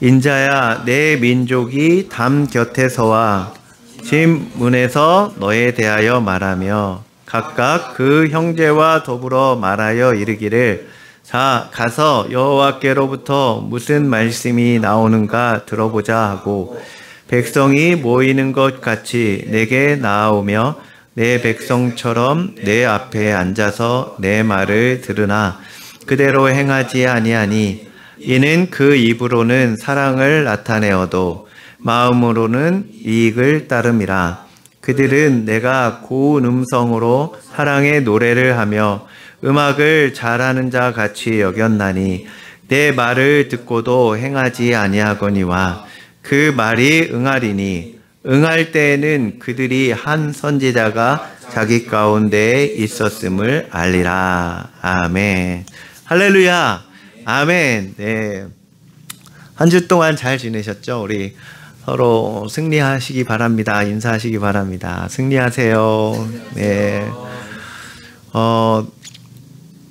인자야, 내 민족이 담 곁에서와 집 문에서 너에 대하여 말하며 각각 그 형제와 더불어 말하여 이르기를 자 가서 여호와께로부터 무슨 말씀이 나오는가 들어보자 하고 백성이 모이는 것 같이 내게 나아오며 내 백성처럼 내 앞에 앉아서 내 말을 들으나 그대로 행하지 아니하니 이는 그 입으로는 사랑을 나타내어도 마음으로는 이익을 따름이라. 그들은 내가 고운 음성으로 사랑의 노래를 하며 음악을 잘하는 자 같이 여겼나니 내 말을 듣고도 행하지 아니하거니와 그 말이 응하리니 응할 때에는 그들이 한 선지자가 자기 가운데에 있었음을 알리라. 아멘. 할렐루야. 아멘. 네. 한 주 동안 잘 지내셨죠? 우리 서로 승리하시기 바랍니다. 인사하시기 바랍니다. 승리하세요. 네.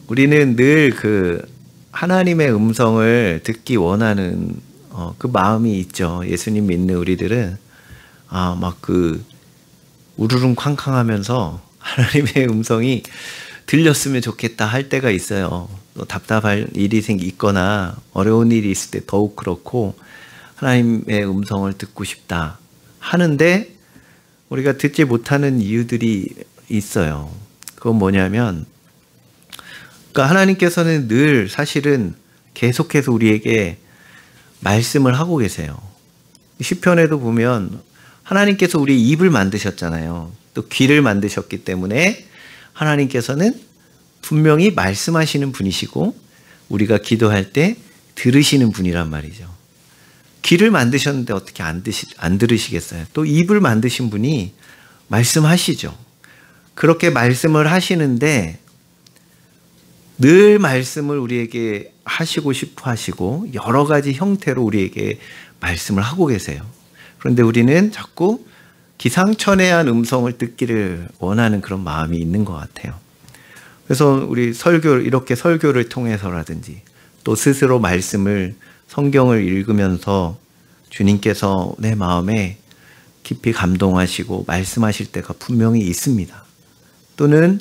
우리는 늘 그 하나님의 음성을 듣기 원하는 그 마음이 있죠. 예수님 믿는 우리들은 막 그 우르릉 쾅쾅 하면서 하나님의 음성이 들렸으면 좋겠다 할 때가 있어요. 또 답답할 일이 있거나 어려운 일이 있을 때 더욱 그렇고 하나님의 음성을 듣고 싶다 하는데 우리가 듣지 못하는 이유들이 있어요. 그건 뭐냐면 그러니까 하나님께서는 늘 사실은 계속해서 우리에게 말씀을 하고 계세요. 시편에도 보면 하나님께서 우리 입을 만드셨잖아요. 또 귀를 만드셨기 때문에 하나님께서는 분명히 말씀하시는 분이시고 우리가 기도할 때 들으시는 분이란 말이죠. 귀를 만드셨는데 어떻게 안 들으시겠어요? 또 입을 만드신 분이 말씀하시죠. 그렇게 말씀을 하시는데 늘 말씀을 우리에게 하시고 싶어 하시고 여러 가지 형태로 우리에게 말씀을 하고 계세요. 그런데 우리는 자꾸 기상천외한 음성을 듣기를 원하는 그런 마음이 있는 것 같아요. 그래서 우리 이렇게 설교를 통해서라든지 또 스스로 성경을 읽으면서 주님께서 내 마음에 깊이 감동하시고 말씀하실 때가 분명히 있습니다. 또는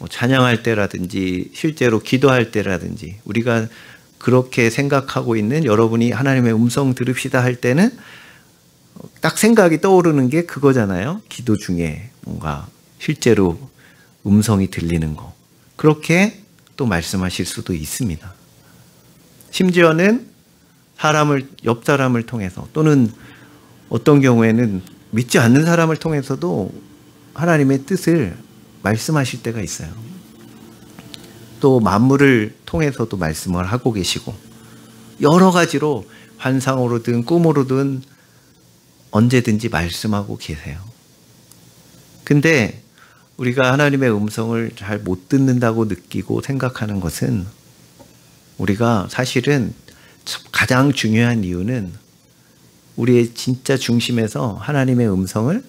찬양할 때라든지 실제로 기도할 때라든지 우리가 그렇게 생각하고 있는 여러분이 하나님의 음성 들읍시다 할 때는 딱 생각이 떠오르는 게 그거잖아요. 기도 중에 뭔가 실제로 음성이 들리는 거. 그렇게 또 말씀하실 수도 있습니다. 심지어는 옆 사람을 통해서 또는 어떤 경우에는 믿지 않는 사람을 통해서도 하나님의 뜻을 말씀하실 때가 있어요. 또 만물을 통해서도 말씀을 하고 계시고 여러 가지로 환상으로든 꿈으로든 언제든지 말씀하고 계세요. 근데 우리가 하나님의 음성을 잘 못 듣는다고 느끼고 생각하는 것은 우리가 사실은 가장 중요한 이유는 우리의 진짜 중심에서 하나님의 음성을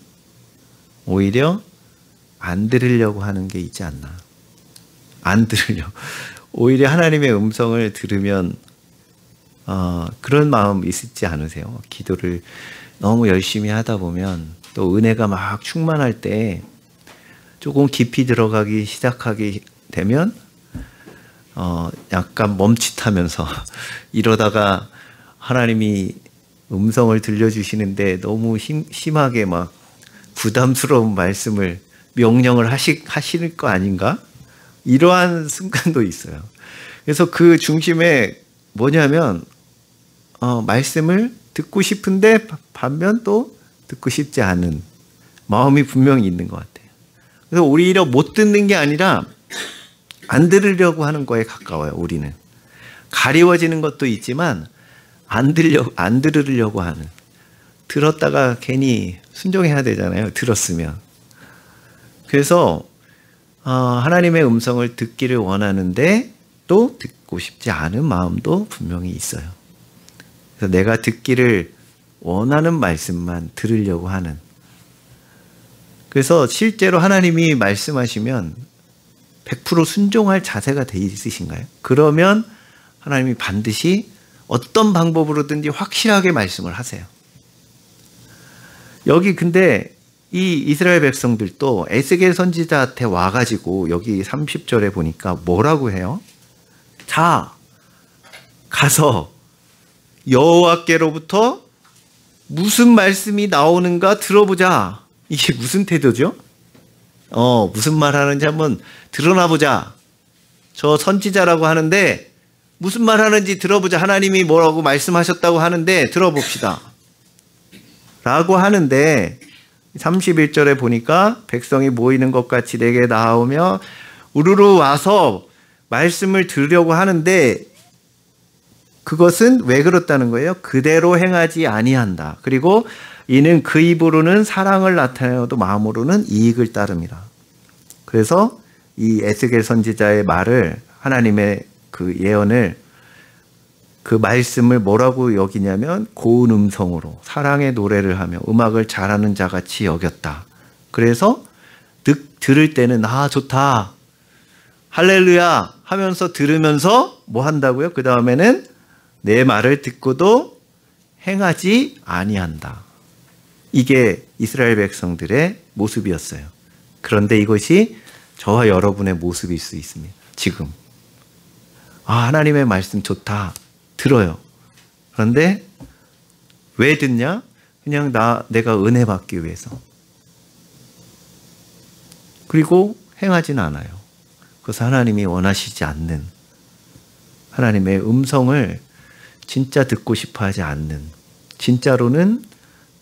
오히려 안 들으려고 하는 게 있지 않나. 안 들으려고. 오히려 하나님의 음성을 들으면 그런 마음 있지 않으세요? 기도를 너무 열심히 하다 보면 또 은혜가 막 충만할 때 조금 깊이 들어가기 시작하게 되면 약간 멈칫하면서 이러다가 하나님이 음성을 들려주시는데 너무 심하게 막 부담스러운 말씀을 명령을 하실 거 아닌가? 이러한 순간도 있어요. 그래서 그 중심에 뭐냐면 말씀을 듣고 싶은데 반면 또 듣고 싶지 않은 마음이 분명히 있는 것 같아요. 그래서 오히려 못 듣는 게 아니라 안 들으려고 하는 거에 가까워요. 우리는 가리워지는 것도 있지만 안 들으려고 하는. 들었다가 괜히 순종해야 되잖아요. 들었으면. 그래서 하나님의 음성을 듣기를 원하는데 또 듣고 싶지 않은 마음도 분명히 있어요. 그래서 내가 듣기를 원하는 말씀만 들으려고 하는. 그래서 실제로 하나님이 말씀하시면 100% 순종할 자세가 돼 있으신가요? 그러면 하나님이 반드시 어떤 방법으로든지 확실하게 말씀을 하세요. 여기 근데 이 이스라엘 백성들도 에스겔 선지자한테 와가지고 여기 30절에 보니까 뭐라고 해요? 자, 가서 여호와께로부터 무슨 말씀이 나오는가 들어보자. 이게 무슨 태도죠? 무슨 말 하는지 한번 드러나 보자. 저 선지자라고 하는데 무슨 말 하는지 들어보자. 하나님이 뭐라고 말씀하셨다고 하는데 들어봅시다. 라고 하는데 31절에 보니까 백성이 모이는 것 같이 내게 나오며 우르르 와서 말씀을 들으려고 하는데 그것은 왜 그렇다는 거예요? 그대로 행하지 아니한다. 그리고 이는 그 입으로는 사랑을 나타내어도 마음으로는 이익을 따릅니다. 그래서 이 에스겔 선지자의 말을 하나님의 그 예언을 그 말씀을 뭐라고 여기냐면 고운 음성으로 사랑의 노래를 하며 음악을 잘하는 자같이 여겼다. 그래서 들을 때는 좋다. 할렐루야 하면서 들으면서 뭐 한다고요? 그 다음에는 내 말을 듣고도 행하지 아니한다. 이게 이스라엘 백성들의 모습이었어요. 그런데 이것이 저와 여러분의 모습일 수 있습니다. 지금 하나님의 말씀 좋다. 들어요. 그런데 왜 듣냐? 그냥 내가 은혜 받기 위해서. 그리고 행하진 않아요. 그래서 하나님이 원하시지 않는 하나님의 음성을 진짜 듣고 싶어 하지 않는, 진짜로는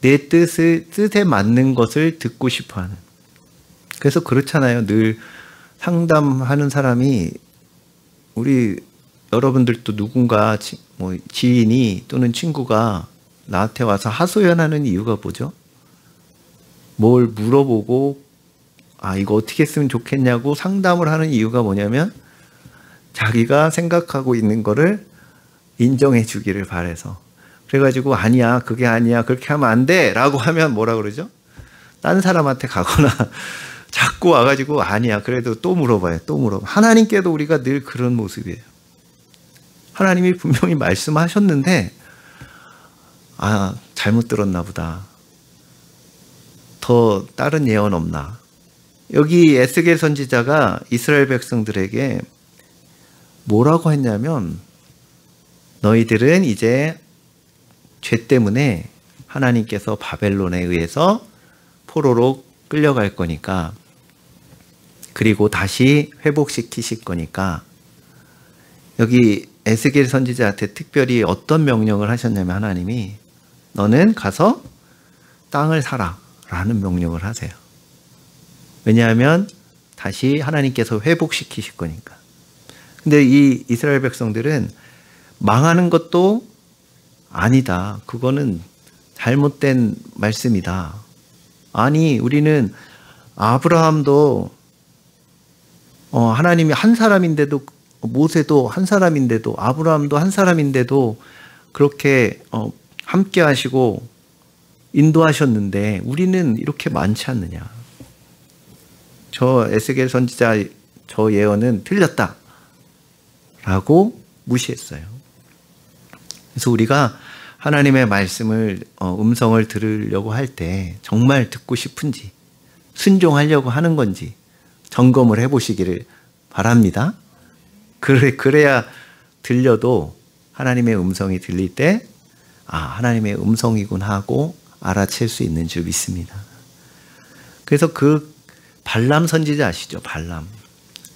내 뜻에 맞는 것을 듣고 싶어 하는. 그래서 그렇잖아요. 늘 상담하는 사람이 우리 여러분들도 누군가 지인이 또는 친구가 나한테 와서 하소연하는 이유가 뭐죠? 뭘 물어보고 이거 어떻게 했으면 좋겠냐고 상담을 하는 이유가 뭐냐면 자기가 생각하고 있는 거를 인정해 주기를 바라서. 그래가지고 아니야 그게 아니야 그렇게 하면 안 돼 라고 하면 뭐라 그러죠? 딴 사람한테 가거나 자꾸 와가지고 아니야 그래도 또 물어봐요. 또 물어봐. 하나님께도 우리가 늘 그런 모습이에요. 하나님이 분명히 말씀하셨는데 잘못 들었나 보다. 더 다른 예언 없나? 여기 에스겔 선지자가 이스라엘 백성들에게 뭐라고 했냐면 너희들은 이제 죄 때문에 하나님께서 바벨론에 의해서 포로로 끌려갈 거니까 그리고 다시 회복시키실 거니까 여기 에스겔 선지자한테 특별히 어떤 명령을 하셨냐면 하나님이 너는 가서 땅을 사라 라는 명령을 하세요. 왜냐하면 다시 하나님께서 회복시키실 거니까. 근데 이 이스라엘 백성들은 망하는 것도 아니다. 그거는 잘못된 말씀이다. 아니 우리는 아브라함도 하나님이 한 사람인데도 모세도 한 사람인데도 아브라함도 한 사람인데도 그렇게 함께 하시고 인도하셨는데 우리는 이렇게 많지 않느냐. 저 에스겔 선지자 저 예언은 틀렸다 라고 무시했어요. 그래서 우리가 하나님의 말씀을 음성을 들으려고 할 때 정말 듣고 싶은지 순종하려고 하는 건지 점검을 해보시기를 바랍니다. 그래야 들려도 하나님의 음성이 들릴 때 하나님의 음성이군 하고 알아챌 수 있는 줄 믿습니다. 그래서 그 발람 선지자 아시죠?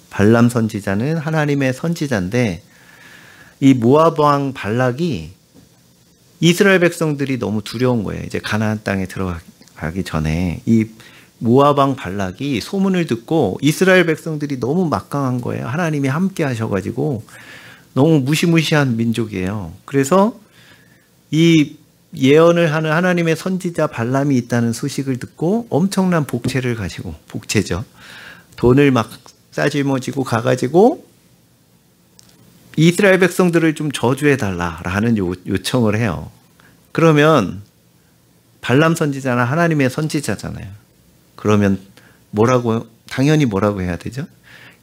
발람 선지자는 하나님의 선지자인데 이 모압 왕 발락이 이스라엘 백성들이 너무 두려운 거예요. 이제 가나안 땅에 들어가기 전에 이 모압 왕 발락이 소문을 듣고 이스라엘 백성들이 너무 막강한 거예요. 하나님이 함께 하셔가지고 너무 무시무시한 민족이에요. 그래서 이 예언을 하는 하나님의 선지자 발람이 있다는 소식을 듣고 엄청난 복채를 가지고, 복채죠, 돈을 막 싸질머지고 가가지고 이스라엘 백성들을 좀 저주해달라라는 요청을 해요. 그러면 발람 선지자는 하나님의 선지자잖아요. 그러면 당연히 뭐라고 해야 되죠?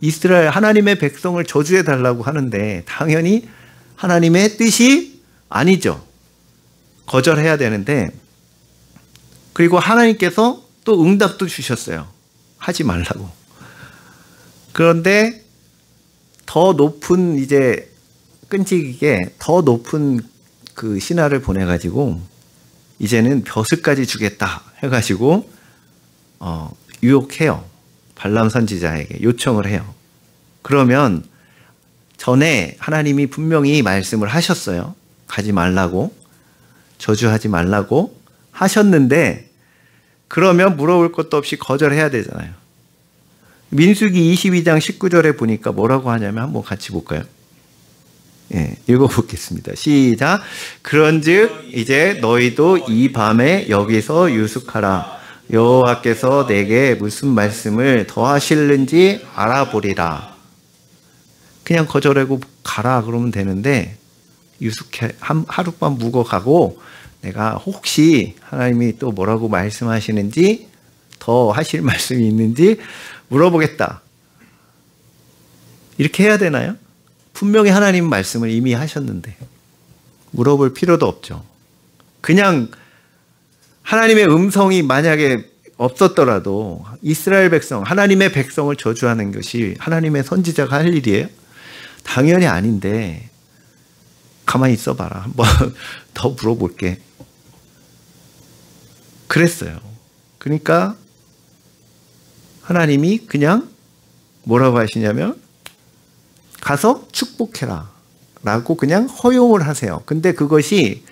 이스라엘 하나님의 백성을 저주해달라고 하는데 당연히 하나님의 뜻이 아니죠. 거절해야 되는데, 그리고 하나님께서 또 응답도 주셨어요. 하지 말라고. 그런데 더 높은 이제 끈질기게 더 높은 그 신하를 보내가지고 이제는 벼슬까지 주겠다 해가지고 유혹해요. 발람 선지자에게 요청을 해요. 그러면 전에 하나님이 분명히 말씀을 하셨어요. 가지 말라고, 저주하지 말라고 하셨는데, 그러면 물어볼 것도 없이 거절해야 되잖아요. 민수기 22장 19절에 보니까 뭐라고 하냐면 한번 같이 볼까요? 예, 읽어보겠습니다. 시작. 그런즉 이제 너희도 이 밤에 여기서 유숙하라. 여호와께서 내게 무슨 말씀을 더하실는지 알아보리라. 그냥 거절하고 가라 그러면 되는데, 유숙해 하룻밤 묵어 가고 내가 혹시 하나님이 또 뭐라고 말씀하시는지, 더 하실 말씀이 있는지 물어보겠다. 이렇게 해야 되나요? 분명히 하나님 말씀을 이미 하셨는데 물어볼 필요도 없죠. 그냥 하나님의 음성이 만약에 없었더라도 이스라엘 백성, 하나님의 백성을 저주하는 것이 하나님의 선지자가 할 일이에요? 당연히 아닌데, 가만히 있어봐라. 한번 더 물어볼게. 그랬어요. 그러니까 하나님이 그냥 뭐라고 하시냐면 가서 축복해라 라고 그냥 허용을 하세요. 근데 그것이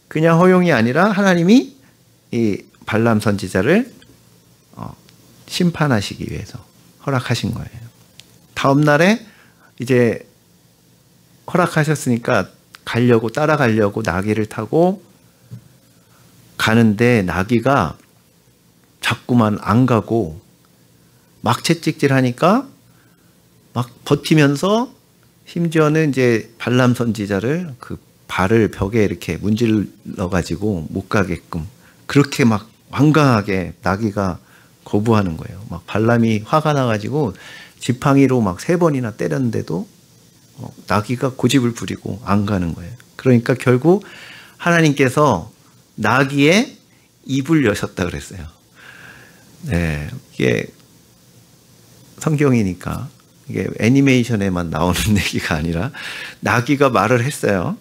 그냥 허용이 아니라 하나님이 이 발람 선지자를 심판하시기 위해서 허락하신 거예요. 다음 날에 이제 허락하셨으니까 따라가려고 나귀를 타고 가는데, 나귀가 자꾸만 안 가고 막 채찍질하니까 막 버티면서, 심지어는 이제 발람 선지자를 그 발을 벽에 이렇게 문질러 가지고 못 가게끔 그렇게 막 완강하게 나귀가 거부하는 거예요. 막 발람이 화가 나가지고 지팡이로 막 3번이나 때렸는데도 나귀가 고집을 부리고 안 가는 거예요. 그러니까 결국 하나님께서 나귀의 입을 여셨다 그랬어요. 네, 이게 성경이니까 이게 애니메이션에만 나오는 얘기가 아니라 나귀가 말을 했어요.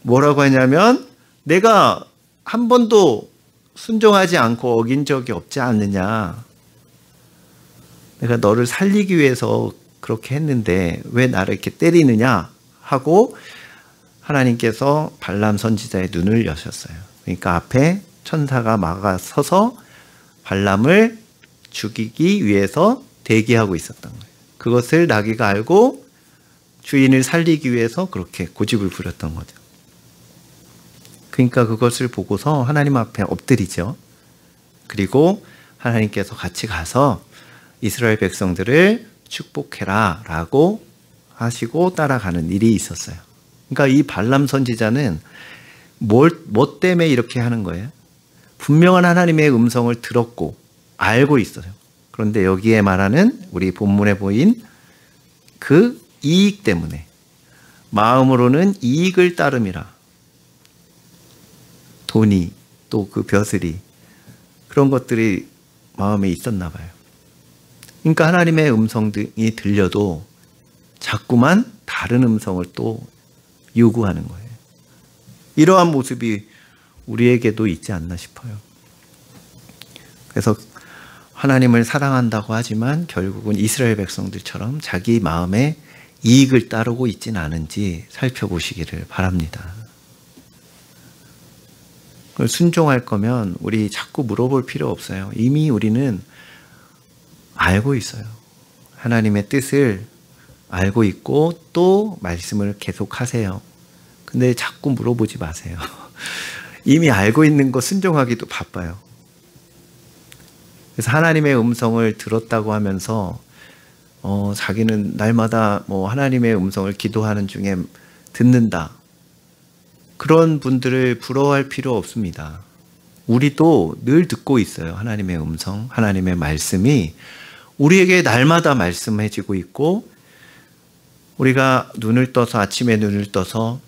뭐라고 하냐면, 내가 한 번도 순종하지 않고 어긴 적이 없지 않느냐. 내가 너를 살리기 위해서 그렇게 했는데 왜 나를 이렇게 때리느냐 하고 하나님께서 발람 선지자의 눈을 여셨어요. 그러니까 앞에 천사가 막아서서 발람을 죽이기 위해서 대기하고 있었던 거예요. 그것을 나귀가 알고 주인을 살리기 위해서 그렇게 고집을 부렸던 거죠. 그러니까 그것을 보고서 하나님 앞에 엎드리죠. 그리고 하나님께서 같이 가서 이스라엘 백성들을 축복해라 라고 하시고 따라가는 일이 있었어요. 그러니까 이 발람 선지자는 뭐 때문에 이렇게 하는 거예요? 분명한 하나님의 음성을 들었고 알고 있어요. 그런데 여기에 말하는 우리 본문에 보인 그 이익 때문에, 마음으로는 이익을 따름이라. 돈이, 또 그 벼슬이, 그런 것들이 마음에 있었나 봐요. 그러니까 하나님의 음성이 들려도 자꾸만 다른 음성을 또 요구하는 거예요. 이러한 모습이 우리에게도 있지 않나 싶어요. 그래서 하나님을 사랑한다고 하지만 결국은 이스라엘 백성들처럼 자기 마음의 이익을 따르고 있지는 않은지 살펴보시기를 바랍니다. 그걸 순종할 거면 우리 자꾸 물어볼 필요 없어요. 이미 우리는 알고 있어요. 하나님의 뜻을 알고 있고 또 말씀을 계속 하세요. 근데 자꾸 물어보지 마세요. 이미 알고 있는 거 순종하기도 바빠요. 그래서 하나님의 음성을 들었다고 하면서 자기는 날마다 뭐 하나님의 음성을 기도하는 중에 듣는다. 그런 분들을 부러워할 필요 없습니다. 우리도 늘 듣고 있어요. 하나님의 음성, 하나님의 말씀이 우리에게 날마다 말씀해지고 있고, 우리가 눈을 떠서, 아침에 눈을 떠서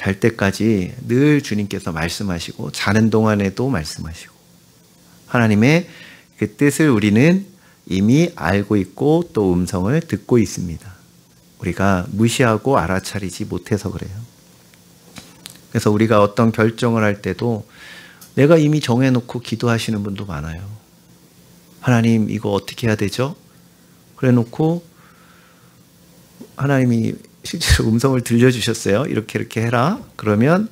잘 때까지 늘 주님께서 말씀하시고 자는 동안에도 말씀하시고 하나님의 그 뜻을 우리는 이미 알고 있고 또 음성을 듣고 있습니다. 우리가 무시하고 알아차리지 못해서 그래요. 그래서 우리가 어떤 결정을 할 때도 내가 이미 정해놓고 기도하시는 분도 많아요. 하나님 이거 어떻게 해야 되죠? 그래 놓고 하나님이 실제로 음성을 들려주셨어요. 이렇게 해라. 그러면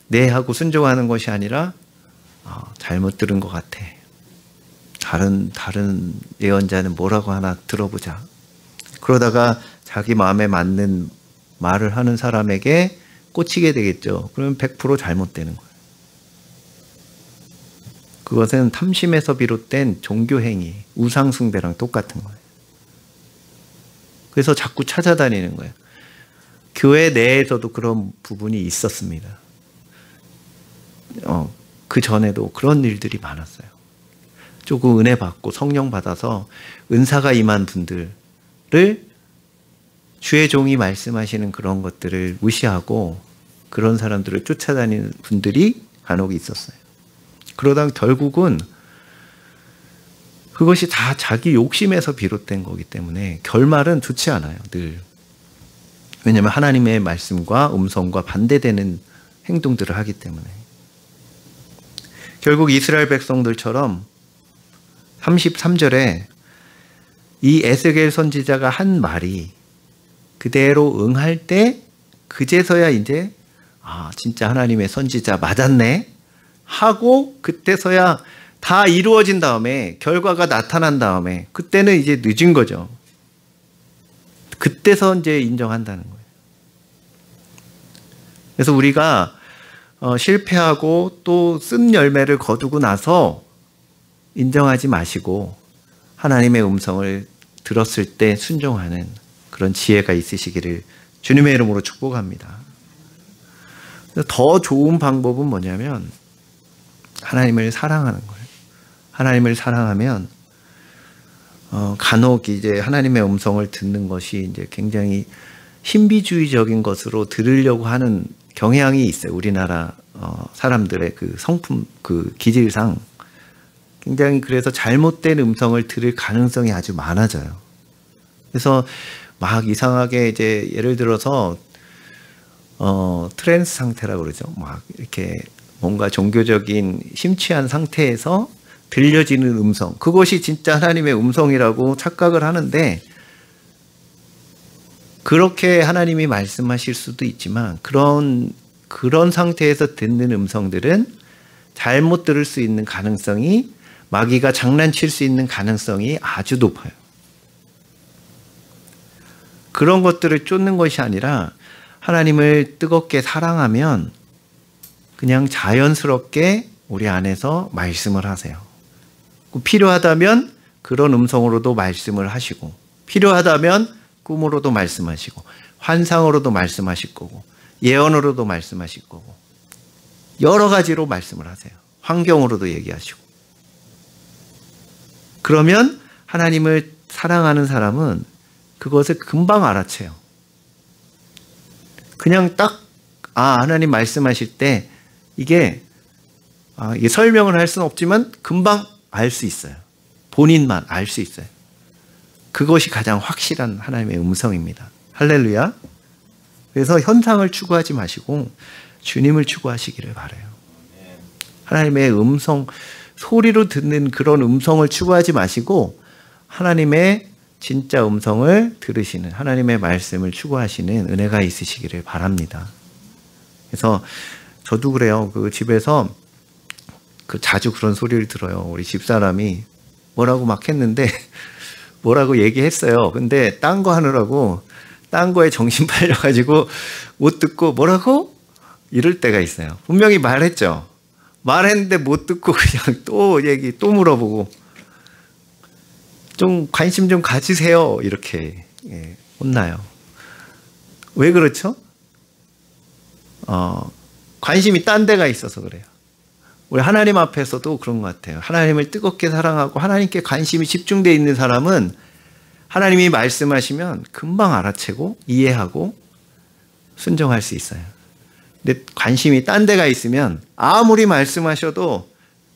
네 하고 순종하는 것이 아니라 잘못 들은 것 같아. 다른 예언자는 뭐라고 하나 들어보자. 그러다가 자기 마음에 맞는 말을 하는 사람에게 꽂히게 되겠죠. 그러면 100% 잘못되는 거예요. 그것은 탐심에서 비롯된 종교행위, 우상숭배랑 똑같은 거예요. 그래서 자꾸 찾아다니는 거예요. 교회 내에서도 그런 부분이 있었습니다. 그 전에도 그런 일들이 많았어요. 조금 은혜 받고 성령 받아서 은사가 임한 분들을 주의 종이 말씀하시는 그런 것들을 무시하고 그런 사람들을 쫓아다니는 분들이 간혹 있었어요. 그러다 결국은 그것이 다 자기 욕심에서 비롯된 거기 때문에 결말은 좋지 않아요, 늘. 왜냐하면 하나님의 말씀과 음성과 반대되는 행동들을 하기 때문에. 결국 이스라엘 백성들처럼 33절에 이 에스겔 선지자가 한 말이 그대로 응할 때 그제서야 이제 진짜 하나님의 선지자 맞았네 하고 그때서야 다 이루어진 다음에 결과가 나타난 다음에 그때는 이제 늦은 거죠. 그때서 이제 인정한다는 거예요. 그래서 우리가 실패하고 또 쓴 열매를 거두고 나서 인정하지 마시고 하나님의 음성을 들었을 때 순종하는 그런 지혜가 있으시기를 주님의 이름으로 축복합니다. 더 좋은 방법은 뭐냐면 하나님을 사랑하는 거예요. 하나님을 사랑하면 간혹 이제 하나님의 음성을 듣는 것이 이제 굉장히 신비주의적인 것으로 들으려고 하는 경향이 있어요. 우리나라 사람들의 그 성품, 그 기질상 굉장히 그래서 잘못된 음성을 들을 가능성이 아주 많아져요. 그래서 막 이상하게 이제 예를 들어서 트랜스 상태라고 그러죠. 막 이렇게 뭔가 종교적인 심취한 상태에서 들려지는 음성, 그것이 진짜 하나님의 음성이라고 착각을 하는데 그렇게 하나님이 말씀하실 수도 있지만 그런 상태에서 듣는 음성들은 잘못 들을 수 있는 가능성이 마귀가 장난칠 수 있는 가능성이 아주 높아요. 그런 것들을 쫓는 것이 아니라 하나님을 뜨겁게 사랑하면 그냥 자연스럽게 우리 안에서 말씀을 하세요. 필요하다면 그런 음성으로도 말씀을 하시고 필요하다면 꿈으로도 말씀하시고 환상으로도 말씀하실 거고 예언으로도 말씀하실 거고 여러 가지로 말씀을 하세요. 환경으로도 얘기하시고. 그러면 하나님을 사랑하는 사람은 그것을 금방 알아채요. 그냥 딱 하나님 말씀하실 때 이게 설명을 할 수는 없지만 금방 알 수 있어요. 본인만 알 수 있어요. 그것이 가장 확실한 하나님의 음성입니다. 할렐루야. 그래서 현상을 추구하지 마시고 주님을 추구하시기를 바라요. 하나님의 음성, 소리로 듣는 그런 음성을 추구하지 마시고 하나님의 진짜 음성을 들으시는 하나님의 말씀을 추구하시는 은혜가 있으시기를 바랍니다. 그래서 저도 그래요. 그 집에서 자주 그런 소리를 들어요. 우리 집사람이 뭐라고 막 했는데 뭐라고 얘기했어요. 근데 딴 거 하느라고 딴 거에 정신 팔려가지고 못 듣고 뭐라고? 이럴 때가 있어요. 분명히 말했죠. 말했는데 못 듣고 그냥 또 물어보고 좀 관심 좀 가지세요. 이렇게 혼나요. 왜 그렇죠? 관심이 딴 데가 있어서 그래요. 우리 하나님 앞에서도 그런 것 같아요. 하나님을 뜨겁게 사랑하고 하나님께 관심이 집중되어 있는 사람은 하나님이 말씀하시면 금방 알아채고 이해하고 순종할 수 있어요. 내 관심이 딴 데가 있으면 아무리 말씀하셔도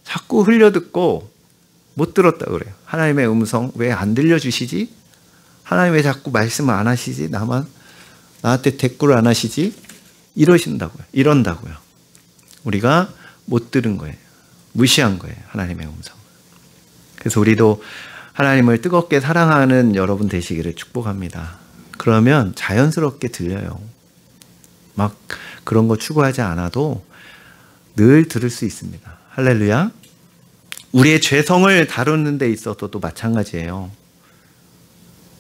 자꾸 흘려듣고 못 들었다 그래요. 하나님의 음성 왜 안 들려주시지? 하나님 왜 자꾸 말씀을 안 하시지? 나한테 대꾸를 안 하시지? 이런다고요. 우리가 못 들은 거예요. 무시한 거예요. 하나님의 음성. 그래서 우리도 하나님을 뜨겁게 사랑하는 여러분 되시기를 축복합니다. 그러면 자연스럽게 들려요. 막 그런 거 추구하지 않아도 늘 들을 수 있습니다. 할렐루야. 우리의 죄성을 다루는 데 있어서도 마찬가지예요.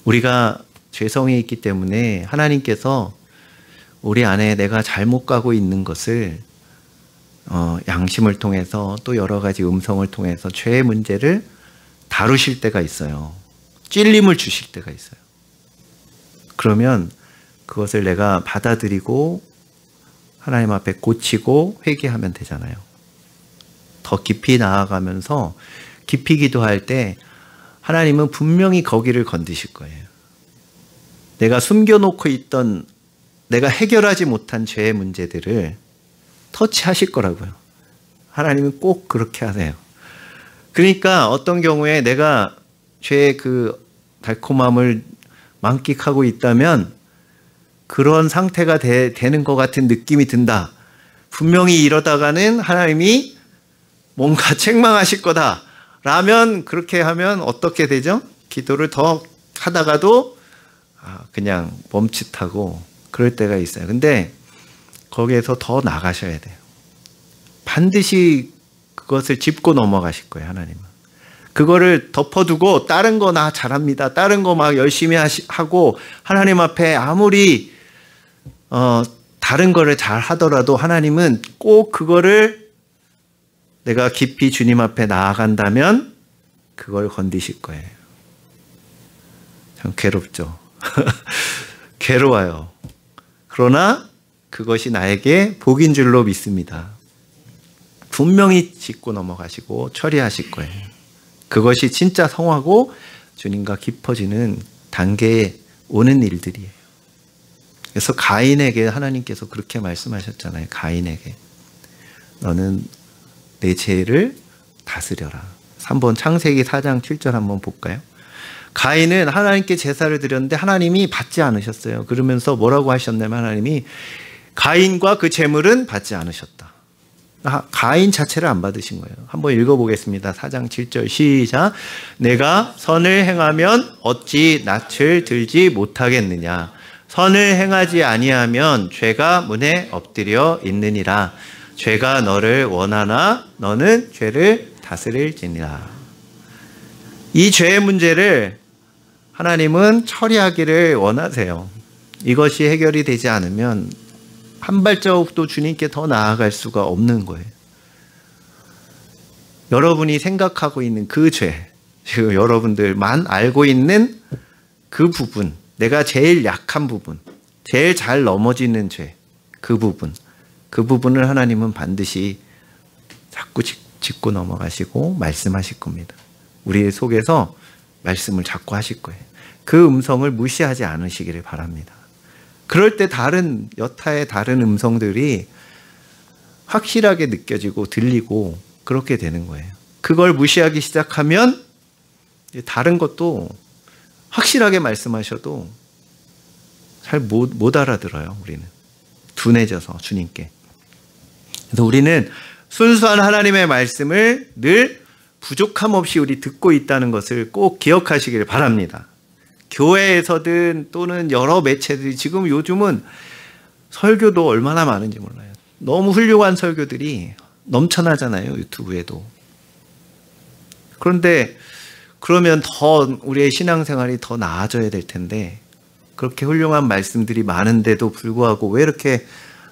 우리가 죄성이 있기 때문에 하나님께서 우리 안에 내가 잘못 가고 있는 것을 양심을 통해서 또 여러 가지 음성을 통해서 죄의 문제를 다루실 때가 있어요. 찔림을 주실 때가 있어요. 그러면 그것을 내가 받아들이고 하나님 앞에 고치고 회개하면 되잖아요. 더 깊이 나아가면서 깊이 기도할 때 하나님은 분명히 거기를 건드실 거예요. 내가 숨겨놓고 있던 내가 해결하지 못한 죄의 문제들을 터치하실 거라고요. 하나님은 꼭 그렇게 하세요. 그러니까 어떤 경우에 내가 죄의 그 달콤함을 만끽하고 있다면 그런 상태가 되는 것 같은 느낌이 든다. 분명히 이러다가는 하나님이 뭔가 책망하실 거다. 라면 그렇게 하면 어떻게 되죠? 기도를 더 하다가도 그냥 멈칫하고 그럴 때가 있어요. 근데 거기에서 더 나가셔야 돼요. 반드시 그것을 짚고 넘어가실 거예요. 하나님은. 그거를 덮어두고 다른 거 나 잘합니다. 다른 거 막 열심히 하고 하나님 앞에 아무리 다른 거를 잘 하더라도 하나님은 꼭 그거를 내가 깊이 주님 앞에 나아간다면 그걸 건드실 거예요. 참 괴롭죠. 괴로워요. 그러나 그것이 나에게 복인 줄로 믿습니다. 분명히 짚고 넘어가시고 처리하실 거예요. 그것이 진짜 성화고 주님과 깊어지는 단계에 오는 일들이에요. 그래서 가인에게 하나님께서 그렇게 말씀하셨잖아요. 가인에게 너는 내 죄를 다스려라. 3번 창세기 4장 7절 한번 볼까요? 가인은 하나님께 제사를 드렸는데 하나님이 받지 않으셨어요. 그러면서 뭐라고 하셨냐면 하나님이 가인과 그 제물은 받지 않으셨다. 가인 자체를 안 받으신 거예요. 한번 읽어보겠습니다. 4장 7절 시작. 내가 선을 행하면 어찌 낯을 들지 못하겠느냐. 선을 행하지 아니하면 죄가 문에 엎드려 있느니라. 죄가 너를 원하나 너는 죄를 다스릴지니라. 이 죄의 문제를 하나님은 처리하기를 원하세요. 이것이 해결이 되지 않으면 한 발자국도 주님께 더 나아갈 수가 없는 거예요. 여러분이 생각하고 있는 그 죄, 지금 여러분들만 알고 있는 그 부분, 내가 제일 약한 부분, 제일 잘 넘어지는 죄, 그 부분을 하나님은 반드시 자꾸 짚고 넘어가시고 말씀하실 겁니다. 우리 속에서 말씀을 자꾸 하실 거예요. 그 음성을 무시하지 않으시기를 바랍니다. 그럴 때 여타의 다른 음성들이 확실하게 느껴지고 들리고 그렇게 되는 거예요. 그걸 무시하기 시작하면 다른 것도 확실하게 말씀하셔도 잘 못 알아들어요. 우리는 둔해져서 주님께. 그래서 우리는 순수한 하나님의 말씀을 늘 부족함 없이 우리 듣고 있다는 것을 꼭 기억하시길 바랍니다. 교회에서든 또는 여러 매체들이 지금 요즘은 설교도 얼마나 많은지 몰라요. 너무 훌륭한 설교들이 넘쳐나잖아요. 유튜브에도. 그런데 그러면 더 우리의 신앙생활이 더 나아져야 될 텐데 그렇게 훌륭한 말씀들이 많은데도 불구하고 왜 이렇게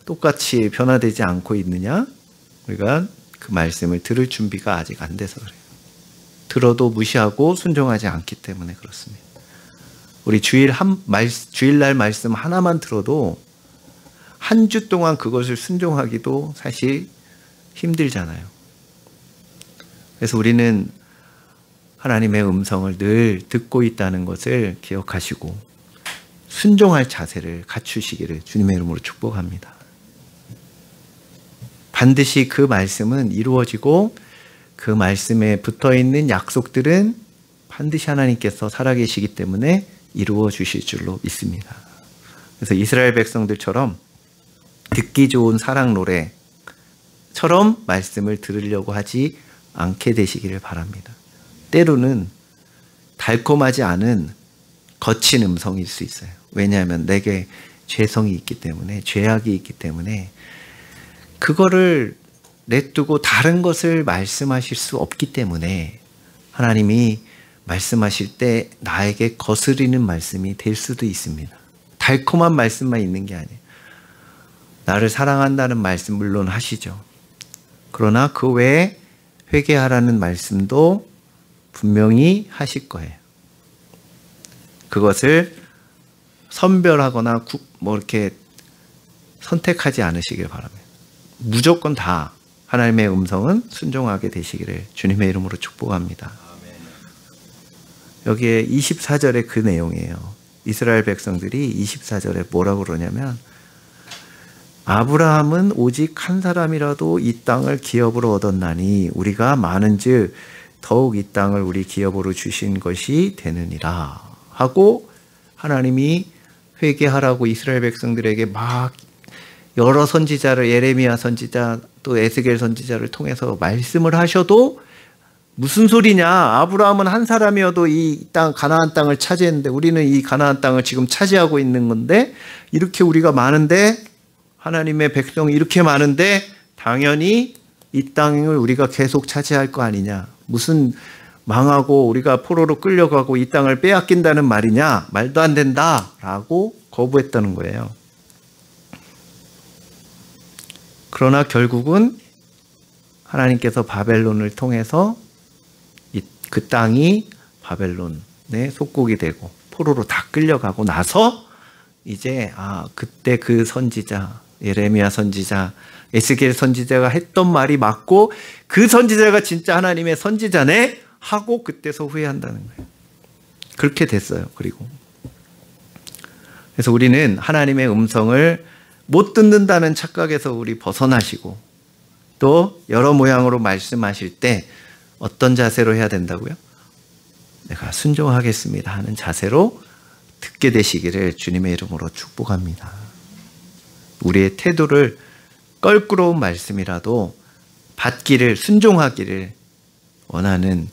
똑같이 변화되지 않고 있느냐? 우리가 그 말씀을 들을 준비가 아직 안 돼서 그래요. 들어도 무시하고 순종하지 않기 때문에 그렇습니다. 우리 주일날 말씀 하나만 들어도 한 주 동안 그것을 순종하기도 사실 힘들잖아요. 그래서 우리는 하나님의 음성을 늘 듣고 있다는 것을 기억하시고 순종할 자세를 갖추시기를 주님의 이름으로 축복합니다. 반드시 그 말씀은 이루어지고 그 말씀에 붙어있는 약속들은 반드시 하나님께서 살아계시기 때문에 이루어 주실 줄로 믿습니다. 그래서 이스라엘 백성들처럼 듣기 좋은 사랑 노래처럼 말씀을 들으려고 하지 않게 되시기를 바랍니다. 때로는 달콤하지 않은 거친 음성일 수 있어요. 왜냐하면 내게 죄성이 있기 때문에, 죄악이 있기 때문에 그거를 내두고 다른 것을 말씀하실 수 없기 때문에 하나님이 말씀하실 때 나에게 거스리는 말씀이 될 수도 있습니다. 달콤한 말씀만 있는 게 아니에요. 나를 사랑한다는 말씀 물론 하시죠. 그러나 그 외에 회개하라는 말씀도 분명히 하실 거예요. 그것을 선별하거나 이렇게 선택하지 않으시길 바랍니다. 무조건 다 하나님의 음성은 순종하게 되시기를 주님의 이름으로 축복합니다. 여기에 24절의 그 내용이에요. 이스라엘 백성들이 24절에 뭐라고 그러냐면 아브라함은 오직 한 사람이라도 이 땅을 기업으로 얻었나니 우리가 많은즉 더욱 이 땅을 우리 기업으로 주신 것이 되느니라 하고 하나님이 회개하라고 이스라엘 백성들에게 막 여러 선지자를 예레미야 선지자 또 에스겔 선지자를 통해서 말씀을 하셔도 무슨 소리냐, 아브라함은 한 사람이어도 이 땅 가나안 땅을 차지했는데 우리는 이 가나안 땅을 지금 차지하고 있는 건데 이렇게 우리가 많은데 하나님의 백성이 이렇게 많은데 당연히 이 땅을 우리가 계속 차지할 거 아니냐, 무슨 망하고 우리가 포로로 끌려가고 이 땅을 빼앗긴다는 말이냐, 말도 안 된다라고 거부했다는 거예요. 그러나 결국은 하나님께서 바벨론을 통해서 그 땅이 바벨론의 속국이 되고 포로로 다 끌려가고 나서 이제 그때 그 선지자 예레미야 선지자 에스겔 선지자가 했던 말이 맞고 그 선지자가 진짜 하나님의 선지자네 하고 그때서 후회한다는 거예요. 그렇게 됐어요. 그래서 우리는 하나님의 음성을 못 듣는다는 착각에서 우리 벗어나시고 또 여러 모양으로 말씀하실 때 어떤 자세로 해야 된다고요? 내가 순종하겠습니다 하는 자세로 듣게 되시기를 주님의 이름으로 축복합니다. 우리의 태도를 껄끄러운 말씀이라도 받기를, 순종하기를 원하는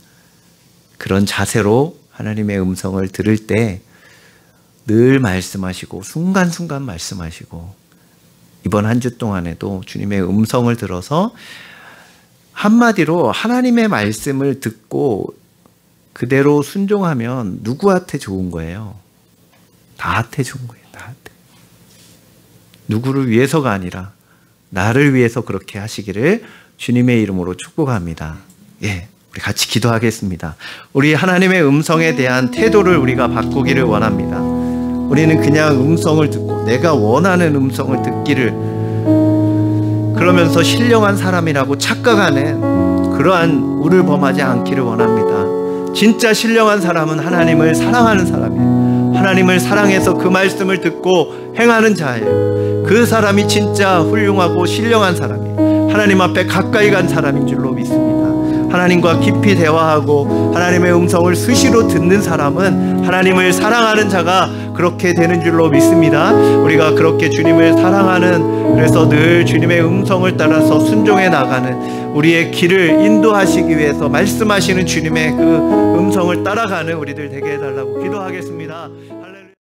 그런 자세로 하나님의 음성을 들을 때 늘 말씀하시고 순간순간 말씀하시고 이번 한 주 동안에도 주님의 음성을 들어서 한마디로 하나님의 말씀을 듣고 그대로 순종하면 누구한테 좋은 거예요? 나한테 좋은 거예요. 나한테. 누구를 위해서가 아니라 나를 위해서 그렇게 하시기를 주님의 이름으로 축복합니다. 예, 우리 같이 기도하겠습니다. 우리 하나님의 음성에 대한 태도를 우리가 바꾸기를 원합니다. 우리는 그냥 음성을 듣고 내가 원하는 음성을 듣기를 그러면서 신령한 사람이라고 착각하는 그러한 우를 범하지 않기를 원합니다. 진짜 신령한 사람은 하나님을 사랑하는 사람이에요. 하나님을 사랑해서 그 말씀을 듣고 행하는 자예요. 그 사람이 진짜 훌륭하고 신령한 사람이에요. 하나님 앞에 가까이 간 사람인 줄로 믿습니다. 하나님과 깊이 대화하고 하나님의 음성을 수시로 듣는 사람은 하나님을 사랑하는 자가 그렇게 되는 줄로 믿습니다. 우리가 그렇게 주님을 사랑하는, 그래서 늘 주님의 음성을 따라서 순종해 나가는 우리의 길을 인도하시기 위해서 말씀하시는 주님의 그 음성을 따라가는 우리들 되게 해달라고 기도하겠습니다.